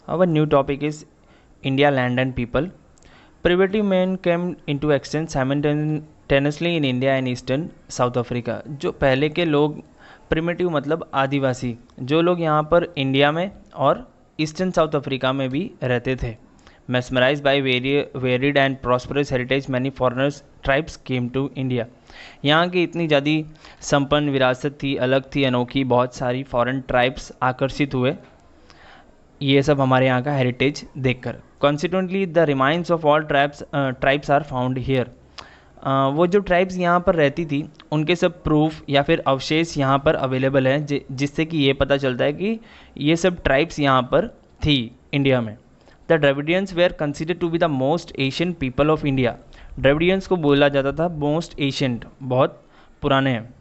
Our new topic is India, land and people. Primitive men came into existence simultaneously in India and Eastern South Africa. जो पहले के लोग primitive मतलब आदिवासी, जो लोग यहाँ पर इंडिया में और ईस्टर्न साउथ अफ्रीका में भी रहते थे. Mesmerized by varied and prosperous heritage, many foreigners tribes came to India. यहाँ की इतनी ज़्यादा संपन्न विरासत थी, अलग थी, अनोखी, बहुत सारी फॉरेन ट्राइब्स आकर्षित हुए ये सब हमारे यहाँ का हेरिटेज देखकर. Consequently the remains of all tribes are found here. वो जो ट्राइब्स यहाँ पर रहती थी उनके सब प्रूफ या फिर अवशेष यहाँ पर अवेलेबल हैं, जिससे कि ये पता चलता है कि ये सब ट्राइब्स यहाँ पर थी इंडिया में. The Dravidians were consider to be the most Asian people of India. Dravidians को बोला जाता था मोस्ट एशियंट, बहुत पुराने हैं.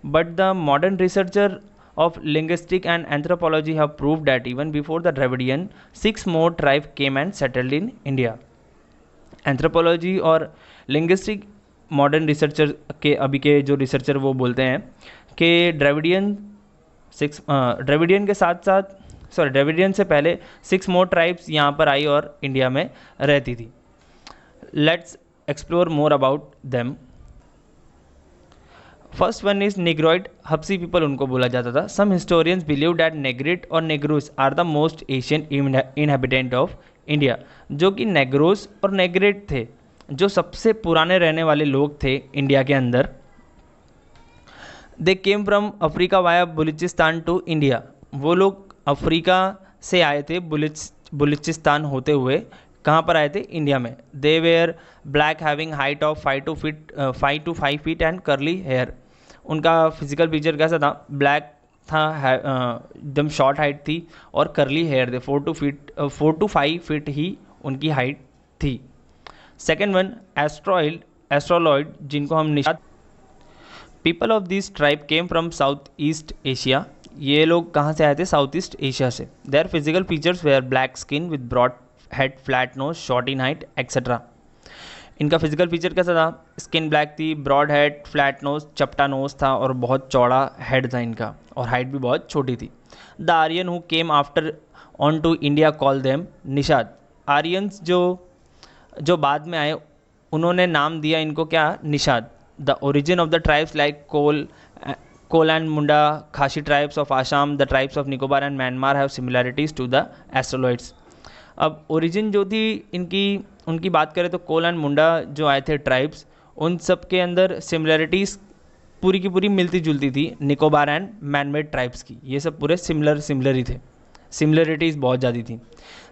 But the modern researcher of linguistic and anthropology have proved that even before the Dravidian, 6 more tribes came and settled in India. Anthropology और linguistic modern researcher के अभी के जो रिसर्चर वो बोलते हैं कि ड्रेविडियन के साथ साथ ड्रेविडियन से पहले 6 more tribes यहाँ पर आई और इंडिया में रहती थी. Let's explore more about them. First one is Negroid. हब्सी पीपल उनको बोला जाता था. Some historians believe that Negrito और Negroes are the most Asian inhabitant of India. जो कि नेग्रोस और नेग्रिट थे जो सबसे पुराने रहने वाले लोग थे इंडिया के अंदर. They came from Africa via Baluchistan to India. वो लोग अफ्रीका से आए थे बलूचिस्तान होते हुए. कहाँ पर आए थे? इंडिया में. They were black having height of 5 to 5 feet and curly hair. उनका फिजिकल फीचर कैसा था? ब्लैक था, एकदम शॉर्ट हाइट थी और करली हेयर थे. 4 to 5 feet ही उनकी हाइट थी. सेकेंड वन एस्ट्रोलॉइड जिनको हम Nishad. People of this tribe came from South East Asia. ये लोग कहाँ से आए थे? साउथ ईस्ट एशिया से. Their physical features were black skin with broad head, flat nose, short in height etcetera. इनका फिजिकल फीचर कैसा था? स्किन ब्लैक थी, ब्रॉड हेड, फ्लैट नोज, चपटा नोज था और बहुत चौड़ा हेड था इनका और हाइट भी बहुत छोटी थी. The Aryan who came after on to India call them Nishad. Aryans जो बाद में आए उन्होंने नाम दिया इनको क्या? Nishad. The origin of the tribes like Kol and Munda, Khasi tribes of Assam, the tribes of Nicobar and Myanmar have similarities to the Australoids. अब ओरिजिन जो थी उनकी बात करें तो कोल एंड मुंडा जो आए थे ट्राइब्स, उन सब के अंदर सिमिलरिटीज़ पूरी की पूरी मिलती जुलती थी निकोबार एंड मैनमेड ट्राइब्स की. ये सब पूरे सिमिलर ही थे, सिमिलरिटीज़ बहुत ज़्यादा थी.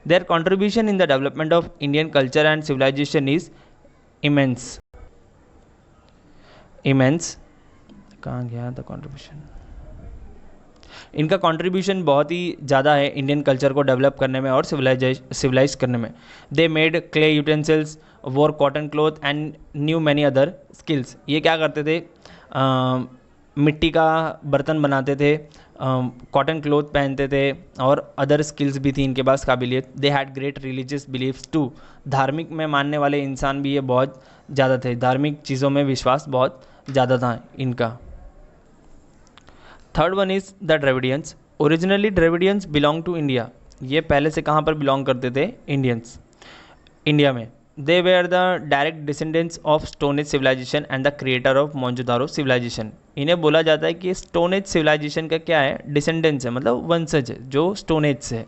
Their contribution in the development of Indian culture and civilisation is immense. कहाँ गया था कंट्रीब्यूशन? इनका कंट्रीब्यूशन बहुत ही ज़्यादा है इंडियन कल्चर को डेवलप करने में और सिविलाइज करने में. दे मेड क्ले यूटेंसिल्स, वोर cotton cloth and new many other skills. ये क्या करते थे? मिट्टी का बर्तन बनाते थे, कॉटन क्लॉथ पहनते थे और अदर स्किल्स भी थी इनके पास काबिलियत. They had great religious beliefs too. धार्मिक में मानने वाले इंसान भी ये बहुत ज़्यादा थे. धार्मिक चीज़ों में विश्वास बहुत ज़्यादा था इनका. Third one is the Dravidians. Originally Dravidians belong to India. ये पहले से कहाँ पर बिलोंग करते थे? इंडियंस, इंडिया में. They were the direct descendants of stone age civilisation and the creator of Mohenjodaro civilisation. इन्हें बोला जाता है कि स्टोन एज सिविलाइजेशन का क्या है? डिसेंडेंट्स है, मतलब वंशज है जो स्टोन एज से है.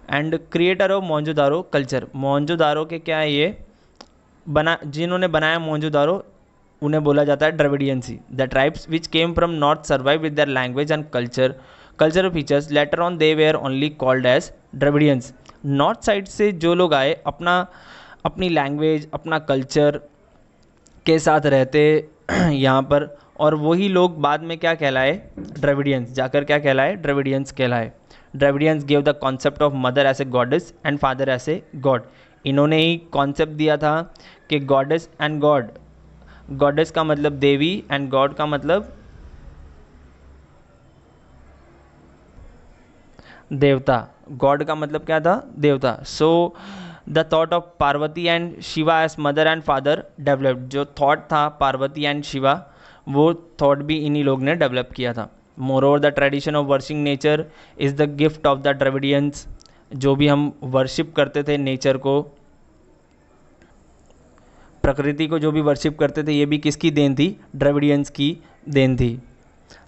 And creator of Mohenjodaro culture. Mohenjodaro के क्या है? ये जिन्होंने बनाया मोहनजोदारो उन्हें बोला जाता है ड्रेविडियंस ही. The tribes which came from north survive with their language and cultural features. Later on they were only called as Dravidians. North side से जो लोग आए अपनी लैंग्वेज, अपना कल्चर के साथ रहते यहाँ पर, और वही लोग बाद में क्या कहलाए? ड्रेविडियंस. जाकर क्या कहलाए? ड्रेविडियंस कहलाए. Dravidians give the concept of mother as a goddess and father as a god. इन्होंने ही कॉन्सेप्ट दिया था कि गॉडेस एंड गॉड. गॉडेस का मतलब देवी एंड गॉड का मतलब देवता. गॉड का मतलब क्या था? देवता. So the thought of Parvati and Shiva as mother and father developed. जो थॉट था पार्वती एंड शिवा, वो थॉट भी इन्हीं लोग ने डेवलप किया था. Moreover the tradition of worshipping nature is the gift of the Dravidians. जो भी हम वर्शिप करते थे नेचर को, प्रकृति को जो भी वर्शिप करते थे, ये भी किसकी देन थी? द्रविडियंस की देन थी।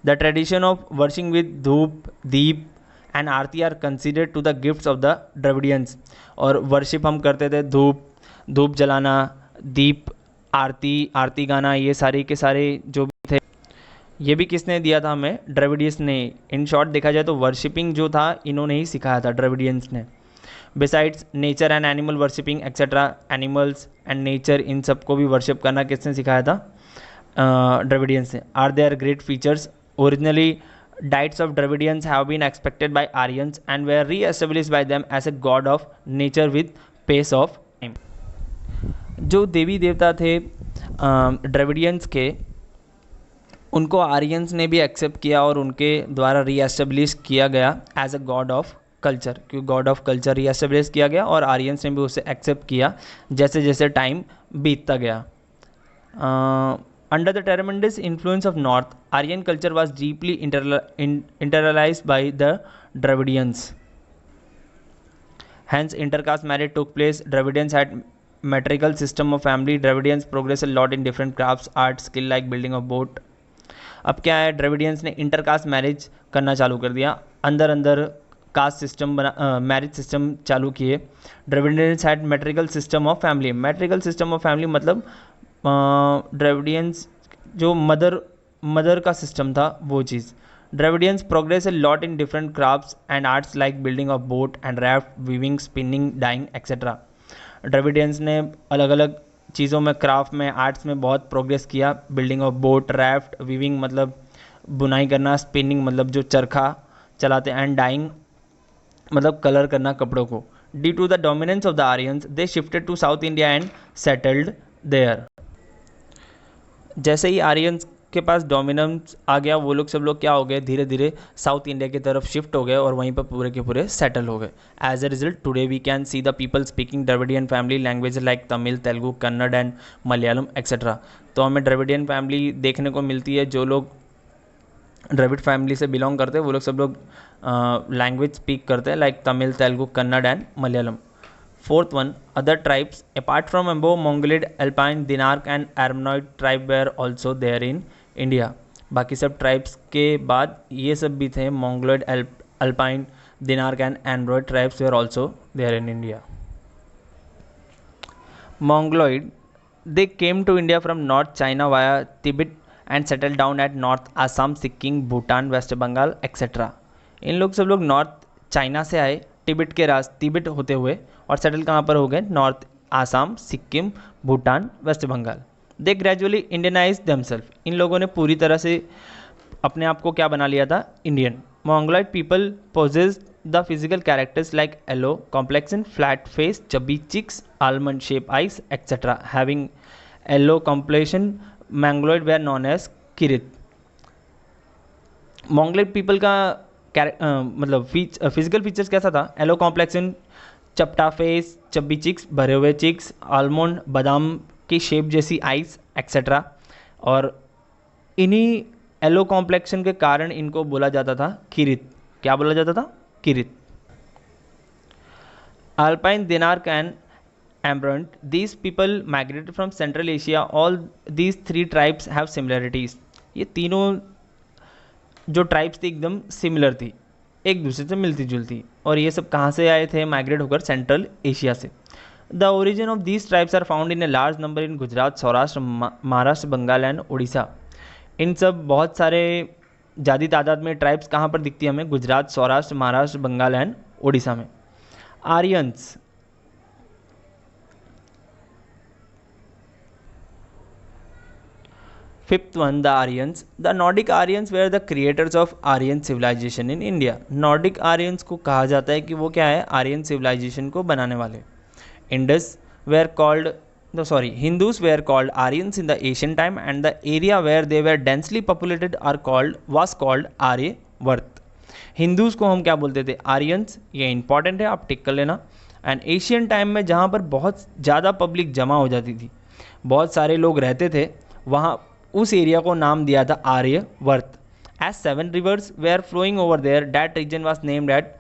The tradition of worshipping with dhoop, deep and aarti are considered to the gifts of the Dravidians. और वर्शिप हम करते थे, धूप जलाना, दीप, आरती गाना, ये सारे के सारे जो भी थे, ये भी किसने दिया था हमें? द्रविडियंस ने। इन शॉर्ट देखा जाए तो वर्शिपिंग जो था इन्होंने ही सिखाया था, द्रविडियंस ने। Besides nature and animal worshipping etcetera, animals and nature इन सबको भी वर्शिप करना किसने सिखाया था? द्रविडियंस ने। Are their great features? Originally diets of Dravidians have been expected by Aryans and were re-established by them as a god of nature with pace of time। जो देवी देवता थे द्रविडियंस के, उनको आर्यंस ने भी एक्सेप्ट किया और उनके द्वारा री-एस्टेब्लिश किया गया as a god of culture, क्योंकि गॉड ऑफ कल्चर री-एस्टेब्लिश किया गया और आर्यंस ने भी उसे एक्सेप्ट किया जैसे जैसे टाइम बीतता गया। Under the tremendous influence of North, Aryan culture was deeply internalized by the Dravidians. Hence, intercaste marriage took place. Dravidians had matriarchal system of family. Dravidians progressed a lot in different crafts, art, skill like building of boat. अब क्या है, Dravidians ने intercaste marriage करना चालू कर दिया, अंदर अंदर कास्ट सिस्टम बना, मैरिज सिस्टम चालू किए। Dravidians had matriarchal system of family. Matriarchal system of family मतलब द्रविडियंस जो मदर का सिस्टम था वो चीज़। Dravidians progress a lot in different crafts and arts like building of boat and raft, weaving, spinning, dyeing etcetera. Dravidians ने अलग अलग चीज़ों में, क्राफ्ट में, आर्ट्स में बहुत प्रोग्रेस किया। Building of boat, raft, weaving मतलब बुनाई करना, स्पिनिंग मतलब जो चरखा चलाते, एंड डाइंग मतलब कलर करना कपड़ों को। Due to the dominance of the Aryans they shifted to South India and settled there. जैसे ही आर्यंस के पास डोमिनेंस आ गया, वो लोग सब लोग क्या हो गए, धीरे धीरे साउथ इंडिया की तरफ शिफ्ट हो गए और वहीं पर पूरे के पूरे सेटल हो गए। As a result today we can see the people speaking Dravidian family language like Tamil, Telugu, Kannada and Malayalam etcetera. तो हमें द्रविडियन फैमिली देखने को मिलती है, जो लोग द्रविड फैमिली से बिलोंग करते हैं वो लोग सब लोग लैंग्वेज स्पीक करते हैं like Tamil, Telugu, Kannada and Malayalam. Fourth one, other tribes apart from Ambo, Mongolid, Alpine, Dinark and Armenoid tribe were also there in India। बाकी सब ट्राइब्स के बाद ये सब भी थे, Mongoloid, Alpine, Dinark and Armenoid tribes were also there in India। Mongoloid, they came to India from North China via Tibet and settled down at North Assam, Sikkim, Bhutan, West Bengal etc। इन लोग सब लोग north China से आए, तिब्बत होते हुए, और settle कहाँ पर हो गए? North Assam, Sikkim, Bhutan, West Bengal. They gradually Indianize themselves. इन लोगों ने पूरी तरह से अपने आप को क्या बना लिया था? Indian. Mongoloid people possess the physical characters like yellow complexion, flat face, chubby cheeks, almond shape eyes etcetera. Having yellow complexion, mongoloid were known as Kirat. Mongoloid people का मतलब फिजिकल फीचर्स कैसा था? येलो कॉम्प्लेक्सन, चपटा face, chubby cheeks, भरे हुए chicks, almond बादाम की shape जैसी आइस एक्सेट्रा। और इन्हीं येलो कॉम्प्लेक्शन के कारण इनको बोला जाता था किरित। क्या बोला जाता था? Kirat. Alpine, Dinaric and Armenoid, these people migrated from central Asia. All these three tribes have similarities. ये तीनों जो ट्राइब्स थी एकदम सिमिलर थी, एक दूसरे से मिलती जुलती। और ये सब कहाँ से आए थे? माइग्रेट होकर सेंट्रल एशिया से। The origin of these tribes are found in a large number in Gujarat, Saurashtra, Maharashtra, Bengal and Orissa. इन सब बहुत सारे ज़्यादा तादाद में ट्राइब्स कहाँ पर दिखती है हमें? गुजरात, सौराष्ट्र, महाराष्ट्र, बंगाल एंड उड़ीसा में। Aryans, Fifth one, the Aryans. The Nordic Aryans were the creators of Aryan civilization in India। Nordic Aryans को कहा जाता है कि वो क्या है? Aryan civilization को बनाने वाले। Indus were called, no sorry, Hindus were called Aryans in the ancient time and the area where they were densely populated was called Aryavart। Hindus को हम क्या बोलते थे? आर्यंस। ये इंपॉर्टेंट है, आप टिक कर लेना। एंड एशियन टाइम में जहाँ पर बहुत ज़्यादा पब्लिक जमा हो जाती थी, बहुत सारे लोग रहते थे, वहाँ उस एरिया को नाम दिया था Aryavarta. As 7 rivers were flowing over there, that region was named at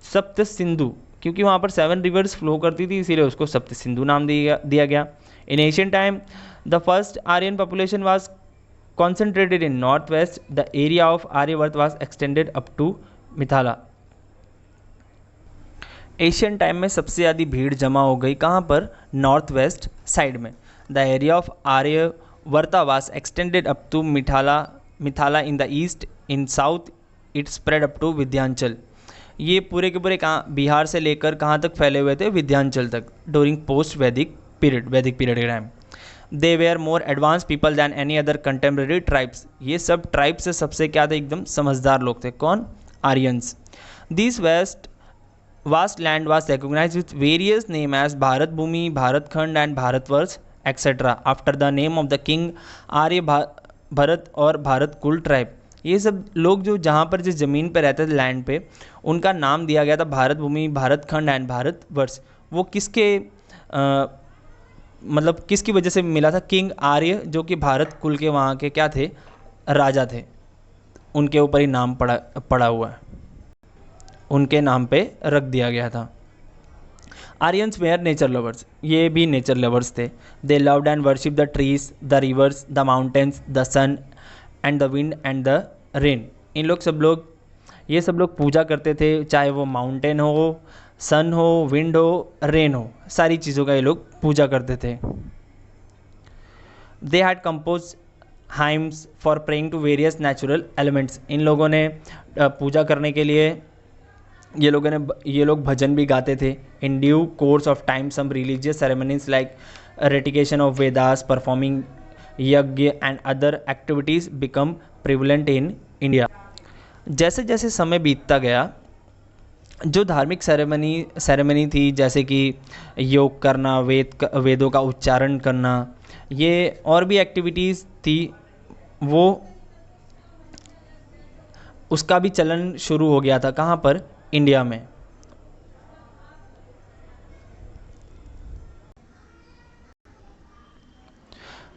Sapta Sindhu, क्योंकि वहाँ पर 7 रिवर्स फ्लो करती थी इसीलिए उसको सप्त सिंधु नाम दिया गया। In ancient time the first Aryan population was concentrated in northwest. The area of Aryavart was extended up to Mithila. Asian time में सबसे ज़्यादा भीड़ जमा हो गई कहाँ पर? नॉर्थ वेस्ट साइड में। The area of Aryavarta was extended up to Mithila in the east. In south it spread up to Vindhyachal. ये पूरे के पूरे कहाँ, बिहार से लेकर कहाँ तक फैले हुए थे? विंध्याचल तक, ड्यूरिंग पोस्ट वैदिक पीरियड के time. They were more advance people than any other contemporary tribes. ये सब ट्राइब से सबसे क्या थे? एकदम समझदार लोग थे। कौन? Aryans. This vast land was recognized with various name as Bharat Bhumi, Bharatkhand and Bharatvarsh etcetera after the name of the king Arya Bharat और भारत कुल ट्राइब। ये सब लोग जो जहाँ पर जिस ज़मीन पर रहते थे लैंड पे, उनका नाम दिया गया था भारत भूमि, भारतखंड एंड भारतवर्ष। वो किसके मतलब किसकी वजह से मिला था? किंग आर्य, जो कि भारत कुल के वहाँ के क्या थे? राजा थे। उनके ऊपर ही नाम पड़ा हुआ है, उनके नाम पे रख दिया गया था। आर्यंस वेयर नेचर लवर्स, ये भी नेचर लवर्स थे। They loved and worship the trees, the rivers, the mountains, the sun and the wind and the rain. ये सब लोग पूजा करते थे, चाहे वो माउंटेन हो, सन हो, विंड हो, रेन हो, सारी चीज़ों का ये लोग पूजा करते थे। They had compose hymns for praying to various natural elements. इन लोगों ने पूजा करने के लिए ये लोग भजन भी गाते थे। In due course of time some religious ceremonies like recitation of Vedas, performing yagya and other activities become prevalent in India. जैसे जैसे समय बीतता गया, जो धार्मिक सेरेमनी थी, जैसे कि योग करना, वेदों का उच्चारण करना, ये और भी एक्टिविटीज़ थी, वो उसका भी चलन शुरू हो गया था। कहाँ पर? इंडिया में।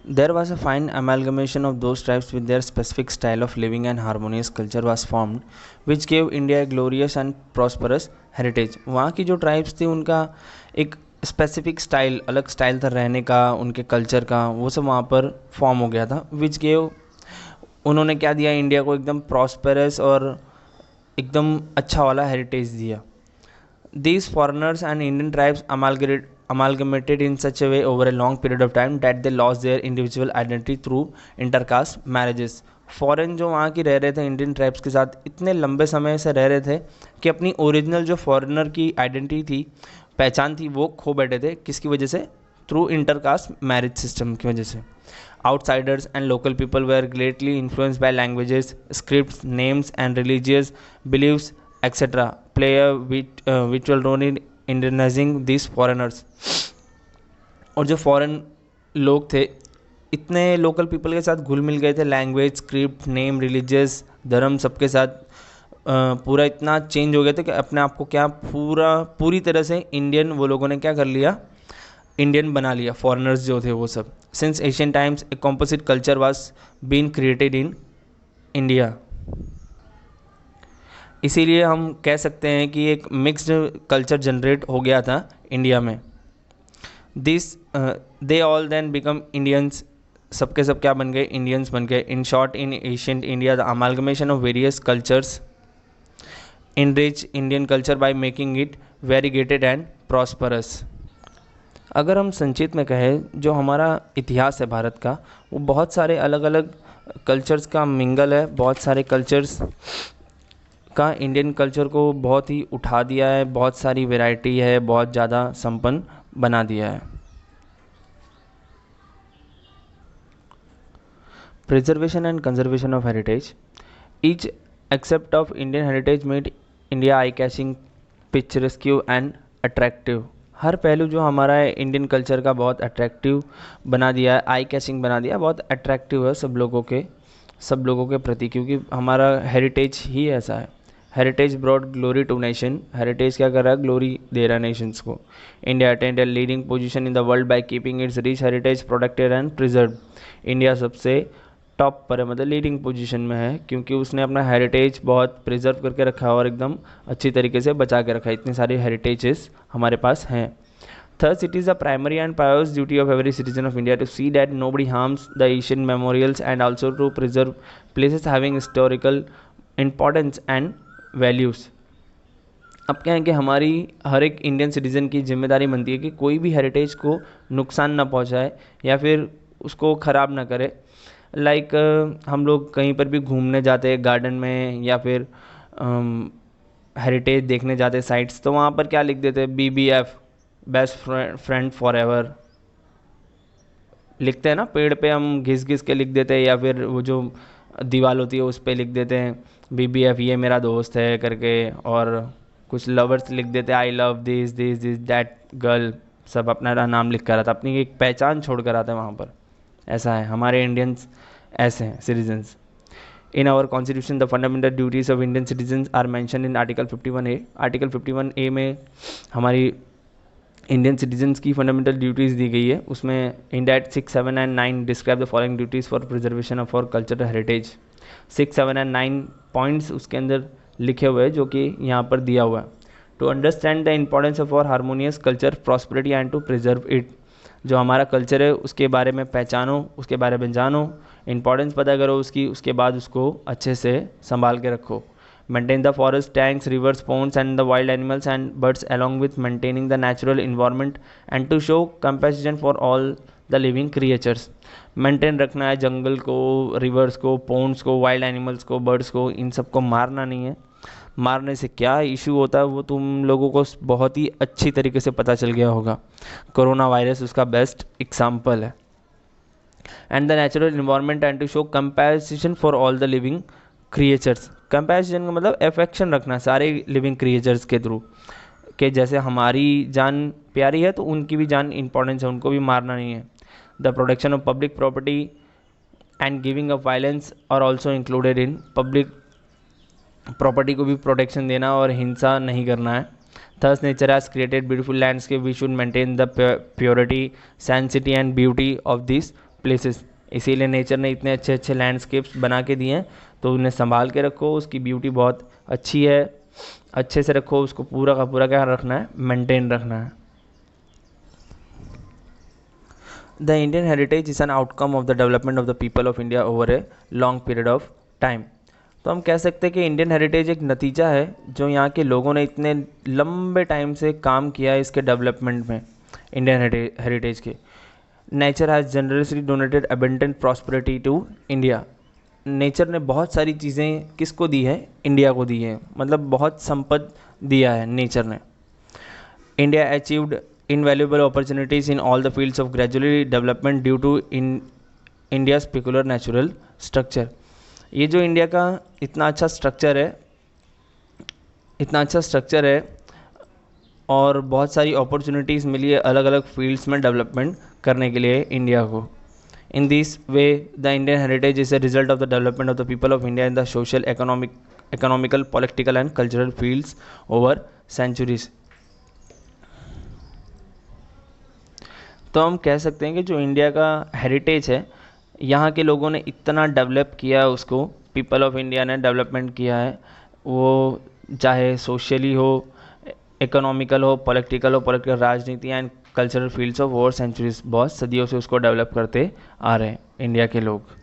There was a fine amalgamation of those tribes with their specific style of living and harmonious culture was formed, which gave India a glorious and prosperous heritage. वहाँ की जो ट्राइब्स थी उनका एक स्पेसिफिक स्टाइल, अलग style था रहने का, उनके कल्चर का, वो सब वहाँ पर फॉर्म हो गया था। विच गेव, उन्होंने क्या दिया? इंडिया को एकदम प्रॉस्पेरस और एकदम अच्छा वाला हेरिटेज दिया। These foreigners and Indian tribes amalgamated in such a way over a long period of time that they lost their individual identity through intercaste marriages. Foreign जो वहाँ की रह रहे थे इंडियन ट्राइब्स के साथ इतने लंबे समय से रह रहे थे कि अपनी ओरिजिनल जो फॉरेनर की आइडेंटिटी थी, पहचान थी, वो खो बैठे थे। किसकी वजह से? थ्रू इंटरकास्ट मैरिज सिस्टम की वजह से। Outsiders and local people were greatly influenced by languages, scripts, names and religious beliefs etc. play a vital role in Indianizing these foreigners. और जो फॉरेन लोग थे इतने लोकल पीपल के साथ घुल मिल गए थे, लैंग्वेज, स्क्रिप्ट, नेम, रिलीजियस, धर्म, सबके साथ पूरा इतना चेंज हो गए थे कि अपने आप को क्या पूरी तरह से इंडियन वो लोगों ने क्या कर लिया? इंडियन बना लिया, फॉरेनर्स जो थे वो सब। Since ancient times a composite culture was been created in India. इसीलिए हम कह सकते हैं कि एक मिक्स्ड कल्चर जनरेट हो गया था इंडिया में। They all then become Indians, सबके सब क्या बन गए? इंडियंस बन गए। In short, in ancient India the amalgamation of various cultures enrich Indian culture by making it variegated and prosperous. अगर हम संक्षिप्त में कहें, जो हमारा इतिहास है भारत का, वो बहुत सारे अलग अलग कल्चर्स का मिंगल है। बहुत सारे कल्चर्स का इंडियन कल्चर को बहुत ही उठा दिया है, बहुत सारी वैरायटी है, बहुत ज़्यादा संपन्न बना दिया है। Preservation and conservation of heritage. Each aspect of Indian heritage made India eye catching, picturesque and attractive. हर पहलू जो हमारा है इंडियन कल्चर का बहुत अट्रैक्टिव बना दिया है, आई कैचिंग बना दिया, बहुत अट्रैक्टिव है सब लोगों के प्रति, क्योंकि हमारा हेरिटेज ही ऐसा है। Heritage broad glory to nation. Heritage क्या कर रहा है? ग्लोरी दे रहा है नेशंस को। India attend a leading position in the world by keeping it's rich heritage protected and preserve. India सबसे टॉप पर है, मतलब लीडिंग पोजीशन में है, क्योंकि उसने अपना हेरिटेज बहुत प्रिजर्व करके रखा है और एकदम अच्छी तरीके से बचा के रखा है। इतनी सारी हेरिटेजेस हमारे पास हैं। Thus, it is a primary and pious duty of every citizen of India to see that nobody harms the Asian memorials and also to preserve places having historical importance and values. अब क्या है कि हमारी हर एक Indian citizen की जिम्मेदारी बनती है कि कोई भी हेरिटेज को नुकसान ना पहुंचाए या फिर उसको ख़राब ना करे। लाइक हम लोग कहीं पर भी घूमने जाते हैं गार्डन में या फिर हेरिटेज देखने जाते साइट्स, तो वहाँ पर क्या लिख देते हैं, BBF, best friend for ever लिखते हैं ना। पेड़ पे हम घिस घिस के लिख देते हैं, या फिर वो जो दीवार होती है उस पर लिख देते हैं BBF, ये मेरा दोस्त है करके। और कुछ लवर्स लिख देते हैं, I love this this this that girl, सब अपना नाम लिख कर आता, अपनी एक पहचान छोड़ कर आता है वहाँ पर। ऐसा है, हमारे इंडियंस ऐसे हैं citizens. In our constitution the fundamental duties of Indian citizens are mention in article 51A। Article 51A में हमारी इंडियन सिटीजन्स की फंडामेंटल ड्यूटीज़ दी गई है। उसमें India act 6, 7 and 9 describe the following duties for preservation of our cultural heritage. 6, 7 and 9 points उसके अंदर लिखे हुए हैं, जो कि यहाँ पर दिया हुआ है। To understand the importance of our harmonious culture prosperity and to preserve it. जो हमारा कल्चर है उसके बारे में पहचानो, उसके बारे में जानो, इंपॉर्टेंस पता करो उसकी, उसके बाद उसको अच्छे से संभाल के रखो। Maintain the forest, tanks, rivers, ponds and the wild animals and birds along with maintaining the natural environment and to show compassion for all the living creatures। Maintain रखना है जंगल को, रिवर्स को, पोन्ड्स को, वाइल्ड एनिमल्स को, birds को, इन सबको मारना नहीं है। मारने से क्या इशू होता है वो तुम लोगों को बहुत ही अच्छी तरीके से पता चल गया होगा। कोरोना वायरस उसका बेस्ट एग्जाम्पल है। And the natural environment and to show compassion for all the living creatures. Compassion का मतलब अफेक्शन रखना सारे लिविंग क्रिएचर्स के थ्रू, कि जैसे हमारी जान प्यारी है तो उनकी भी जान इंपॉर्टेंस है, उनको भी मारना नहीं है। The protection of public property and giving up violence are also included in. Public property को भी प्रोटेक्शन देना और हिंसा नहीं करना है। Thus nature has created beautiful landscape, we should maintain the purity, sanctity and beauty of this places. इसीलिए nature ने इतने अच्छे अच्छे लैंडस्केप्स बना के दिए हैं, तो उन्हें संभाल के रखो, उसकी ब्यूटी बहुत अच्छी है, अच्छे से रखो उसको, पूरा का पूरा क्या रखना है, मेंटेन रखना है। The Indian heritage is an outcome of the development of the people of India over a long period of time. तो हम कह सकते हैं कि इंडियन हेरिटेज एक नतीजा है जो यहाँ के लोगों ने इतने लंबे टाइम से काम किया है इसके डेवलपमेंट में, इंडियन हेरिटेज के। Nature has generously donated abundant prosperity to India. Nature ने बहुत सारी चीज़ें किसको दी है, इंडिया को दी है, मतलब बहुत संपत्ति दिया है नेचर ने। India achieved invaluable opportunities in all the fields of gradually development due to India's peculiar natural structure. ये जो इंडिया का इतना अच्छा स्ट्रक्चर है और बहुत सारी अपॉर्चुनिटीज़ मिली है अलग अलग फील्ड्स में डेवलपमेंट करने के लिए इंडिया को। In this way, the Indian heritage is a result of the development of the people of India in the social, economical, political and cultural fields over centuries। तो हम कह सकते हैं कि जो इंडिया का हेरिटेज है, यहाँ के लोगों ने इतना डेवलप किया है उसको, पीपल ऑफ इंडिया ने डेवलपमेंट किया है, वो चाहे सोशली हो, इकोनॉमिकल हो, पॉलिटिकल राजनीति and cultural fields of over centuries, बहुत सदियों से उसको डेवलप करते आ रहे हैं इंडिया के लोग।